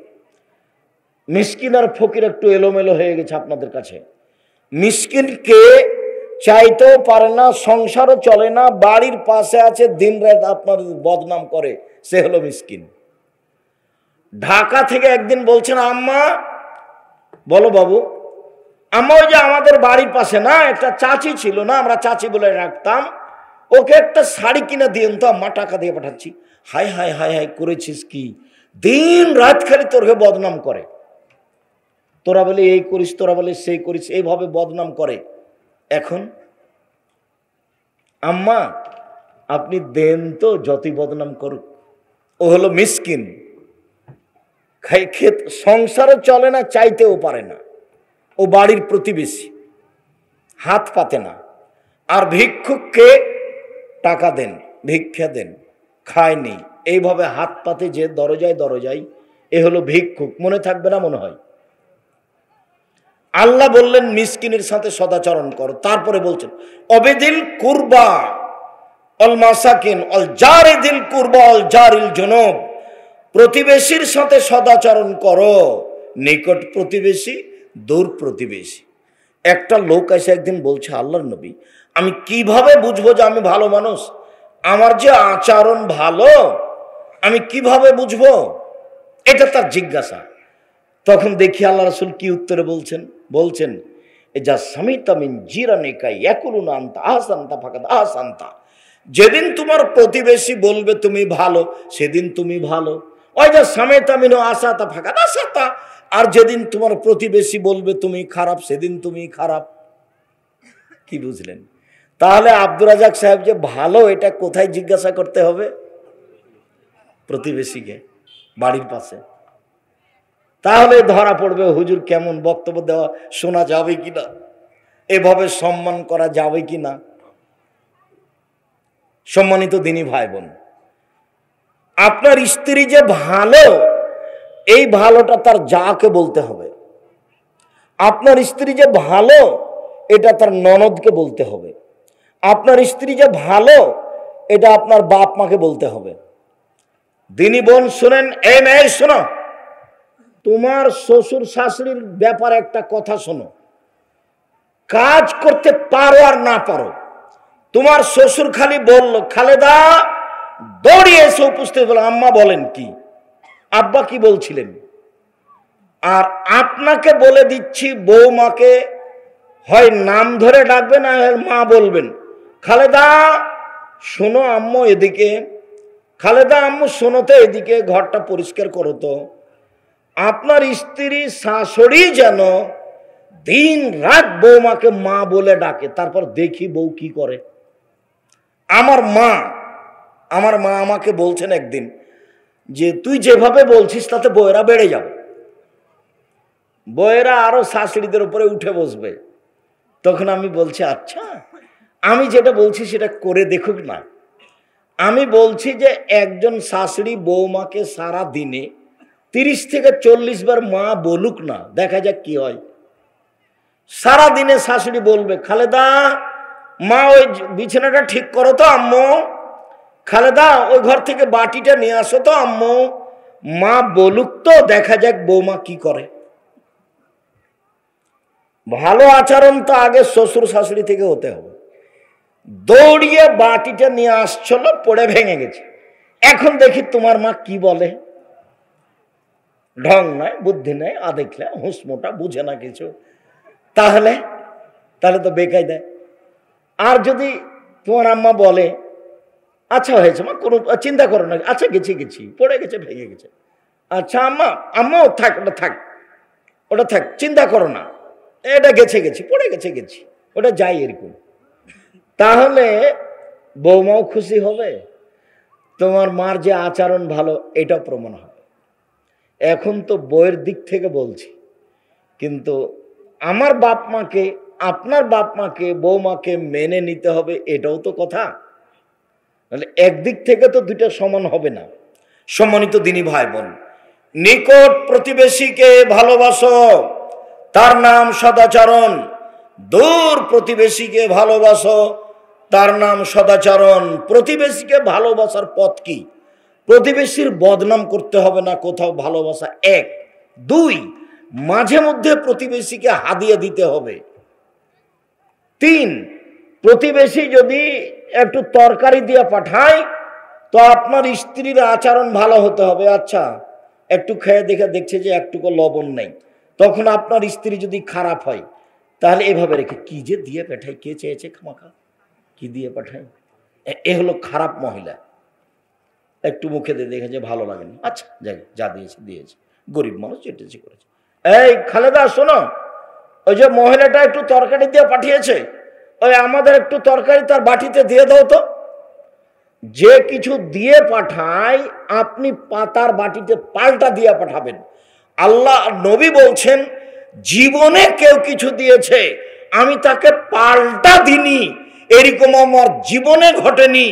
মিসকিন আর ফকির একটু এলোমেলো হয়ে গেছে আপনাদের কাছে। মিসকিনকে চাইতেও পারে না, সংসারও চলে না, বাড়ির পাশে আছে, দিন রাত আপনার বদনাম করে, সে হলো মিসকিন। ঢাকা থেকে একদিন বলছেন আম্মা, বলো বাবু, আম্মা ওই যে আমাদের বাড়ির পাশে না একটা চাচি ছিল না, আমরা চাচি বলে রাখতাম, ওকে একটা শাড়ি কিনে দিন তো আম্মা, টাকা দিয়ে পাঠাচ্ছি। হাই হাই হাই হাই করেছিস কি? দিন রাত খালি তোরকে বদনাম করে, তোরা বলে এই করিস, তোরা বলে সেই করিস, এইভাবে বদনাম করে। এখন আম্মা আপনি দেন তো, যতই বদনাম করুক। ও হলো মিসকিন, সংসারও চলে না, চাইতেও পারে না, ও বাড়ির প্রতিবেশী, হাত পাতে না। আর ভিক্ষুককে টাকা দেন, ভিক্ষা দেন, খায়নি, এইভাবে হাত পাতে যে দরজায় দরজায়, এ হলো ভিক্ষুক। মনে থাকবে না মনে হয়? আল্লাহ বললেন মিসকিনের সাথে সদাচরণ করো। তারপরে বলছেন অবেদিল কুরবা অল মাসাকিন অল জারিদিল কুরবা অল জারিল জুনুব, প্রতিবেশীর সাথে সদাচরণ করো, নিকট প্রতিবেশী দূর প্রতিবেশী। একটা লোক এসে একদিন বলছে, আল্লাহর নবী, আমি কিভাবে বুঝবো যে আমি ভালো মানুষ? আমার যে আচরণ ভালো, আমি কিভাবে বুঝবো? এটা তার জিজ্ঞাসা। তখন দেখি আল্লাহ রাসূল কি উত্তরে বলছেন যা সামিতা মিন জিরানিকা ইয়াকুলুনা আনতা আহসানতা ফাকাদ আহসানতা। যেদিন তোমার প্রতিবেশী বলবে তুমি ভালো, সেদিন তুমি ভালো। ওই যা সামিতা মিন আসাতা ফাকাদ আসাতা, আর যেদিন তোমার প্রতিবেশী বলবে তুমি খারাপ, সেদিন তুমি খারাপ। কি বুঝলেন? তাহলে আব্দুর রাজাক সাহেব যে ভালো, এটা কোথায় জিজ্ঞাসা করতে হবে? প্রতিবেশীকে, বাড়ির পাশে। তাহলে ধরা পড়বে হুজুর কেমন বক্তব্য দেওয়া শোনা যাবে কিনা, এভাবে সম্মান করা যাবে কিনা। সম্মানিত দিনী ভাই বোন, আপনার স্ত্রী যে ভালো, এই ভালোটা তার যাকে বলতে হবে। আপনার স্ত্রী যে ভালো, এটা তার ননদকে বলতে হবে। আপনার স্ত্রী যে ভালো, এটা আপনার বাপ মাকে বলতে হবে। দিনী বোন শুনেন, এই মেয়ে শোনো, তোমার শ্বশুর শাশুড়ির ব্যাপারে একটা কথা শোনো। কাজ করতে পারো আর না পারো, তোমার শ্বশুর খালি বলল খালেদা, দৌড়িয়ে এসে উপস্থিত হলো, আম্মা বলেন কি, আব্বা কি বলছিলেন। আর আপনাকে বলে দিচ্ছি, বৌমাকে হয় নাম ধরে ডাকবেন না মা বলবেন, খালেদা শোনো আম্মু এদিকে, খালেদা আম্মু শোনো তো এদিকে, ঘরটা পরিষ্কার করো তো। আপনার স্ত্রী শাশুড়ি যেন দিন রাত বৌমাকে মা বলে ডাকে, তারপর দেখি বউ কি করে। আমার মা আমাকে বলছেন একদিন যে তুই যেভাবে বলছিস তাতে বউয়েরা বেড়ে যাবে, বউয়েরা আরো শাশুড়িদের উপরে উঠে বসবে। তখন আমি বলছি, আচ্ছা আমি যেটা বলছি সেটা করে দেখুক না। আমি বলছি যে একজন শাশুড়ি বৌমাকে সারা দিনে 30 থেকে 40 বার মা বলুক না, দেখা যাক কি হয়। সারা দিনে শাশুড়ি বলবে, খালেদা মা ওই বিছানাটা ঠিক করো তো আম্মু, খালেদা ওই ঘর থেকে বাটিটা নিয়ে আসো তো আম্মু। মা বলুক তো, দেখা যাক বৌমা কি করে। ভালো আচরণ তো আগে শ্বশুর শাশুড়ি থেকে হতে হবে। দৌড়িয়ে বাটিটা নিয়ে আসছিল, পড়ে ভেঙে গেছে। এখন দেখি তোমার মা কি বলে। ঢং নাই, বুদ্ধি নাই, দেখলে হুঁস মোটা, বুঝে না কিছু। তাহলে তো বেকায় দেয়। আর যদি তোমার আম্মা বলে, আচ্ছা হয়েছে মা, কোনো চিন্তা করো না, আচ্ছা গেছি, পড়ে গেছে, ভেঙে গেছে, আচ্ছা আম্মা থাক, ওটা থাক, চিন্তা করো না, এটা গেছি, পড়ে গেছি, ওটা যাই, এরকম। তাহলে বৌমাও খুশি হবে, তোমার মার যে আচরণ ভালো এটাও প্রমাণ হবে। এখন তো বইয়ের দিক থেকে বলছি, কিন্তু আমার বাপ মাকে, আপনার বাপ মাকে, বৌমাকে মেনে নিতে হবে, এটাও তো কথা। তাহলে একদিক থেকে তো দুইটা সমান হবে না। সম্মানিত দিনী ভাই বোন, নিকট প্রতিবেশীকে ভালোবাসো, তার নাম সদাচরণ। দূর প্রতিবেশীকে ভালোবাসো, তার নাম সদাচরণ। প্রতিবেশীকে ভালোবাসার পথ কি? প্রতিবেশীর বদনাম করতে হবে না, কোথাও ভালোবাসা। 1 2 মাঝে মধ্যে প্রতিবেশীকে হাদিয়া দিতে হবে। 3 প্রতিবেশী যদি একটু তরকারি দিয়ে পাঠায়, তো আপনার স্ত্রীর আচরণ ভালো হতে হবে। আচ্ছা একটু খেয়ে দেখছে যে একটুকু লবণ নেই, তখন আপনার স্ত্রী যদি খারাপ হয়, তাহলে এভাবে রেখে, কি যে দিয়ে পাঠাই, কে চেয়েছে খামাখা, কি দিয়ে পাঠাই, এ হলো খারাপ মহিলা। একটু মুখে দিয়ে দেখে যে ভালো লাগেনি, আচ্ছা যা দিয়েছে, গরিব মানুষ চেটেছে করেছে। এই খালেদা শোনো, ওই যে মহিলাটা একটু তরকারি দিয়ে পাঠিয়েছে, ওই আমাদের একটু তরকারি তার বাটিতে দিয়ে দাও তো। যে কিছু দিয়ে পাঠায় আপনি পাতার বাটিতে পাল্টা দিয়ে পাঠাবেন। আল্লাহ নবী বলছেন, জীবনে কেউ কিছু দিয়েছে আমি তাকে পাল্টা দিনি, এরকম আমার জীবনে ঘটেনি,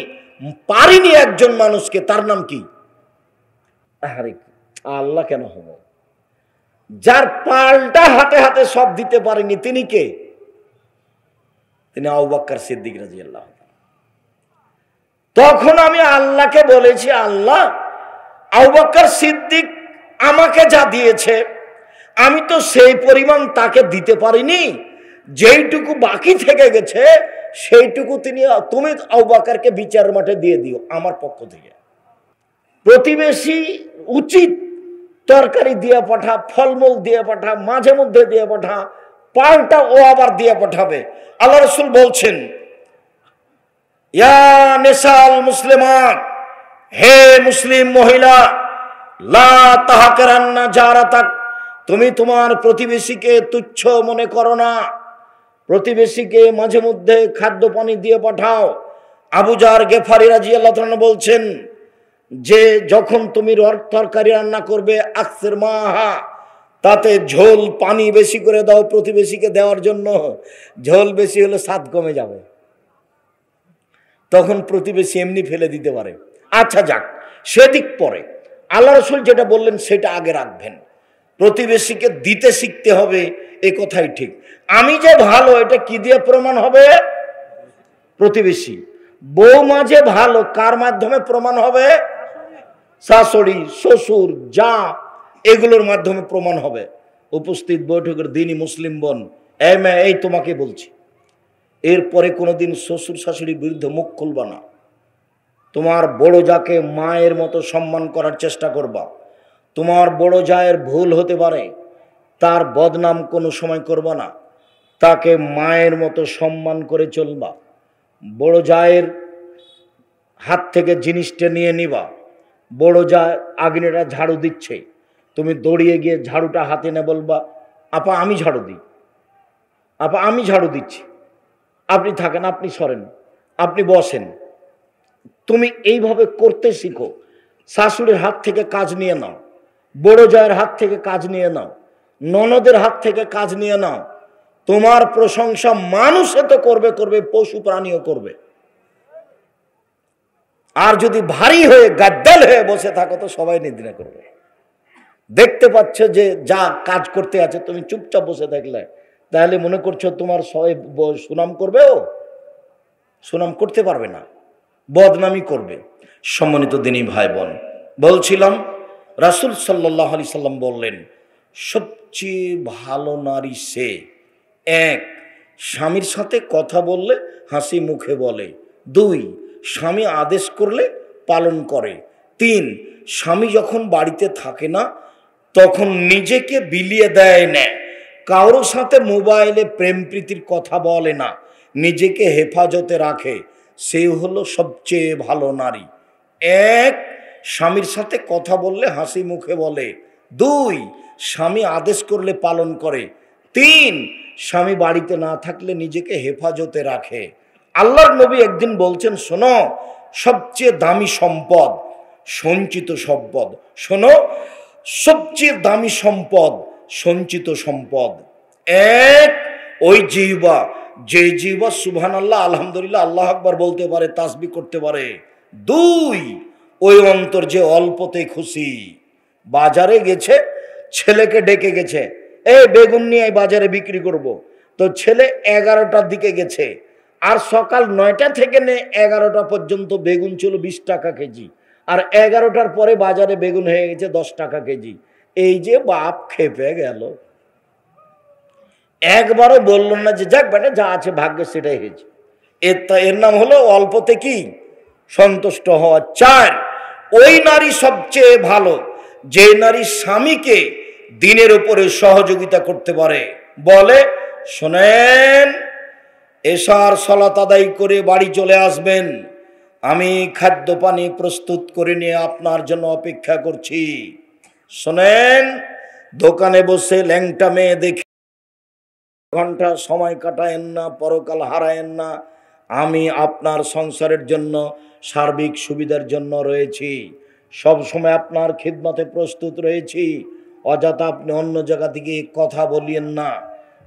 পারিনি একজন মানুষকে। তার নাম কি? আরে আল্লাহ কেন হবে? যার পাল্টা হাতে হাতে সব দিতে পারেনি তিনি কে? তিনি আবু বকর সিদ্দিক রাদিয়াল্লাহু। তখন আমি আল্লাহকে বলেছি, আল্লাহ আবু বকর সিদ্দিক আমাকে যা দিয়েছে আমি তো সেই পরিমাণ তাকে দিতে পারিনি, যেইটুকু বাকি থেকে গেছে সেইটুকু তুমি আবু বকরকে বিচার মাঠে দিয়ে দিও আমার পক্ষ থেকে। প্রতিবেশী উচিত তরকারি দিয়ে পাঠা, ফলমূল দিয়ে পাঠা, মাঝে মধ্যে দিয়ে পাঠা, পাল্টা ও আবার দিয়ে পাঠাবে। আল্লাহ রাসূল বলছেন, ইয়া নিসাল মুসলিমাত, হে মুসলিম মহিলা, লা তাহকিরান্না জারাতাক, তুমি তোমার প্রতিবেশীকে তুচ্ছ মনে করো না, প্রতিবেশীকে মাঝে মধ্যে খাদ্য পানি দিয়ে পাঠাও। আবু জার গেফারি রাদিয়াল্লাহু আনহু বলছেন যে যখন তুমি তরকারি রান্না করবে আকসির মাহা, তাতে ঝোল পানি বেশি করে দাও প্রতিবেশীকে দেওয়ার জন্য, ঝোল বেশি হলে স্বাদ কমে যাবে, তখন প্রতিবেশী এমনি ফেলে দিতে পারে। আচ্ছা যাক, সেদিক পরে আল্লাহ রাসূল যেটা বললেন সেটা আগে রাখবেন, প্রতিবেশীকে দিতে শিখতে হবে, এ কথাই ঠিক। আমি যে ভালো এটা কি দিয়ে প্রমাণ হবে? প্রতিবেশী। বৌমা যে ভালো কার মাধ্যমে প্রমাণ হবে? শাশুড়ি, শ্বশুর, যা, এগুলোর মাধ্যমে প্রমাণ হবে। উপস্থিত বৈঠকের দিনই মুসলিম বোন, এই তোমাকে বলছি, এরপরে কোনোদিন শ্বশুর শাশুড়ির বিরুদ্ধে মুখ খুলবা না। তোমার বড় যাকে মায়ের মতো সম্মান করার চেষ্টা করবা। তোমার বড় জায়ের ভুল হতে পারে, তার বদনাম কোনো সময় করবা না, তাকে মায়ের মতো সম্মান করে চলবা। বড় জায়ের হাত থেকে জিনিসটা নিয়ে নিবা। বড় যা আগ্নেটা ঝাড়ু দিচ্ছে, তুমি দৌড়িয়ে গিয়ে ঝাড়ুটা হাতে নে, বলবা আপা আমি ঝাড়ু দিই, আপা আমি ঝাড়ু দিচ্ছি, আপনি থাকেন, আপনি সরেন, আপনি বসেন। তুমি এইভাবে করতে শিখো। শাশুড়ির হাত থেকে কাজ নিয়ে নাও, বড় জায়ের হাত থেকে কাজ নিয়ে নাও, ননদের হাত থেকে কাজ নিয়ে নাও। তোমার প্রশংসা মানুষে তো করবে করবে, পশু প্রাণীও করবে। আর যদি ভারী হয়ে গাদ্দাল হয়ে বসে থাকো তো সবাই নিন্দা করবে। দেখতে পাচ্ছ যে যা কাজ করতে আছে, তুমি চুপচাপ বসে থাকলে তাহলে মনে করছো তোমার সবাই সুনাম করবে? ও সুনাম করতে পারবে না, বদনামি করবে। সম্মানিত দিনী ভাই বোন, বলছিলাম রাসূল সাল্লাল্লাহু আলাইহি সাল্লাম বললেন, সবচেয়ে ভালো নারী সে, এক, স্বামীর সাথে কথা বললে হাসি মুখে বলে, দুই, স্বামী আদেশ করলে পালন করে, তিন, স্বামী যখন বাড়িতে থাকে না তখন নিজেকে বিলিয়ে দেয় না, কারোর সাথে মোবাইলে প্রেম প্রীতির কথা বলে না, নিজেকে হেফাজতে রাখে, সে হলো সবচেয়ে ভালো নারী। এক, স্বামীর সাথে কথা বললে হাসি মুখে বলে, দুই, স্বামী আদেশ করলে পালন করে, তিন, স্বামী বাড়িতে না থাকলে নিজেকে হেফাজতে রাখে। আল্লাহর নবী একদিন বলছেন, শোনো, সবচেয়ে দামি সম্পদ সঞ্চিত সম্পদ। শোনো, সবচেয়ে দামি সম্পদ সঞ্চিত সম্পদ। এক, ওই জিহ্বা, যে জিহ্বা সুবহানাল্লাহ, আলহামদুলিল্লাহ, আল্লাহ আকবার বলতে পারে, তাসবিহ করতে পারে। দুই, ওই অন্তর যে অল্পতে খুশি। বাজারে গেছে, ছেলেকে ডেকে গেছে, এই বেগুন নিয়ে বাজারে বিক্রি করব। তো ছেলে 11টার দিকে গেছে, আর সকাল 9টা থেকে 11টা পর্যন্ত বেগুন ছিল 20 টাকা কেজি, আর 11টার পরে বাজারে বেগুন হয়ে গেছে 10 টাকা কেজি। এই যে বাপ খেপে গেল, একবারও বলল না যে যাক বেটা যা আছে ভাগ্যে সেটাই হয়েছে। এর নাম হলো অল্পতে কি সন্তুষ্ট হওয়া। চার, ওই নারী সবচেয়ে ভালো যে নারী স্বামীকে দিনের উপরে সহযোগিতা করতে পারে। বলে, শোনেন, এশার সালাত আদায় করে বাড়ি চলে আসবেন, আমি খাদ্য পানি প্রস্তুত করে নিয়ে আপনার জন্য অপেক্ষা করছি। শোনেন, দোকানে বসে ল্যাংটা মেয়ে দেখে ঘন্টা সময় কাটায়েন না, পরকাল হারায়েন না, আমি আপনার সংসারের জন্য সার্বিক সুবিধার জন্য রয়েছি, সব সময় আপনার খিদমতে প্রস্তুত রয়েছি, অযথা আপনি অন্য জায়গা থেকে কথা বলিয়েন না।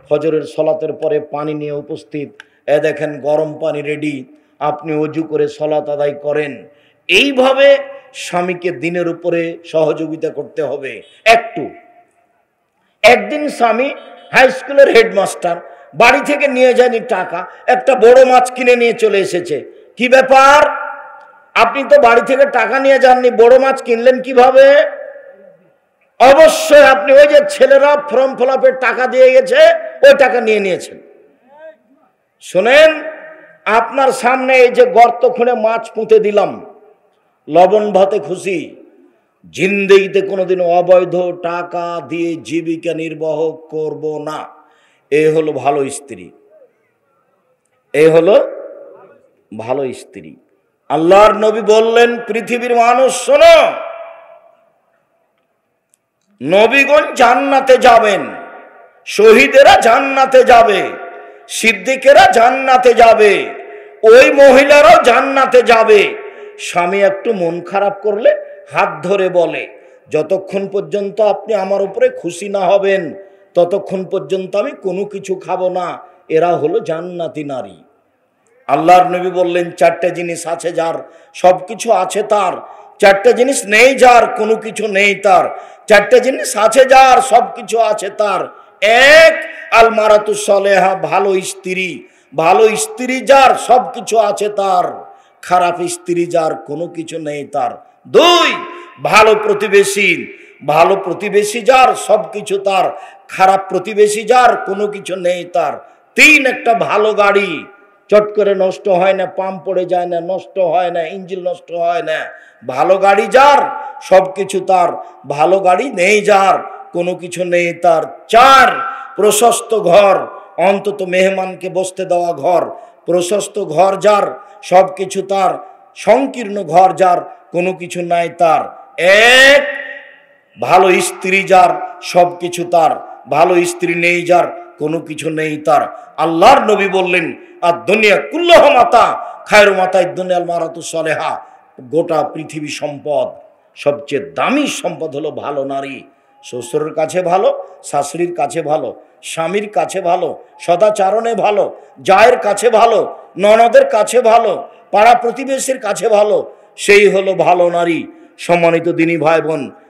ফজরের সলাতের পরে পানি নিয়ে উপস্থিত, দেখেন গরম পানি রেডি, আপনি অজু করে সলাত আদায় করেন। এইভাবে স্বামীকে দিনের উপরে সহযোগিতা করতে হবে। একদিন স্বামী হাই স্কুলের হেডমাস্টার, বাড়ি থেকে নিয়ে যায়নি টাকা, একটা বড় মাছ কিনে নিয়ে চলে এসেছে। কি ব্যাপার? আপনি তো বাড়ি থেকে টাকা নিয়ে যাননি, বড় মাছ কিনলেন কিভাবে? অবশ্যই আপনি ওই যে ছেলেরা ফর্ম ফিল আপের টাকা দিয়ে গেছে ওই টাকা নিয়ে নিয়েছেন। শোনেন, আপনার সামনে এই যে গর্ত খুঁড়ে মাছ পুঁতে দিলাম, লবণ ভাতে খুশি, জিন্দেগিতে কোনোদিন অবৈধ টাকা দিয়ে জীবিকা নির্বাহ করব না। এ হলো ভালো স্ত্রী, এ হলো ভালো স্ত্রী। আল্লাহর নবী বললেন, পৃথিবীর মানুষ শোনো, নবীগণ জান্নাতে যাবেন, শহীদেরা জান্নাতে যাবে, সিদ্দিকেরা জান্নাতে যাবে, ওই মহিলারাও জান্নাতে যাবে। স্বামী একটু মন খারাপ করলে হাত ধরে বলে, যতক্ষণ পর্যন্ত আপনি আমার উপরে খুশি না হবেন ততক্ষণ পর্যন্ত আমি কোনো কিছু খাবো না। এরা হলো জান্নাতি নারী। আল্লাহর নবী বললেন, চারটে জিনিস আছে যার সব কিছু আছে তার, চারটে জিনিস নেই যার কোনো কিছু নেই তার, চারটে জিনিস আছে যার সব কিছু আছে তার। এক, আল মারাতু সলেহা, ভালো স্ত্রী। ভালো স্ত্রী যার সব কিছু আছে তার, খারাপ স্ত্রী যার কোনো কিছু নেই তার। দুই, ভালো প্রতিবেশী। ভালো প্রতিবেশী যার সব কিছু তার, খারাপ প্রতিবেশী যার কোনো কিছু নেই তার। তিন, একটা ভালো গাড়ি, চট করে নষ্ট হয় না, পাম্প পড়ে যায় না, নষ্ট হয় না, ইঞ্জিন নষ্ট হয় না। ভালো গাড়ি যার সব কিছু তার, ভালো গাড়ি নেই যার কোনো কিছু নেই তার। চার, প্রশস্ত ঘর, অন্তত মেহমানকে বসতে দেওয়া ঘর, প্রশস্ত ঘর যার সব কিছু তার, সংকীর্ণ ঘর যার কোনো কিছু নাই তার। এক, ভালো স্ত্রী যার সব কিছু তার, ভালো স্ত্রী নেই যার কোনো কিছু নেই তার। আল্লাহর নবী বললেন, আর দুনিয়া কুল্লাহ মাতা খায়রু মাতায় দুনিয়াল মারাতু সলেহা, গোটা পৃথিবী সম্পদ সবচেয়ে দামি সম্পদ হলো ভালো নারী। শ্বশুরের কাছে ভালো, শাশুড়ির কাছে ভালো, স্বামীর কাছে ভালো, সদাচারণে ভালো, জায়ের কাছে ভালো, ননদের কাছে ভালো, পাড়া প্রতিবেশীর কাছে ভালো, সেই হলো ভালো নারী। সম্মানিত দিনী ভাই বোন,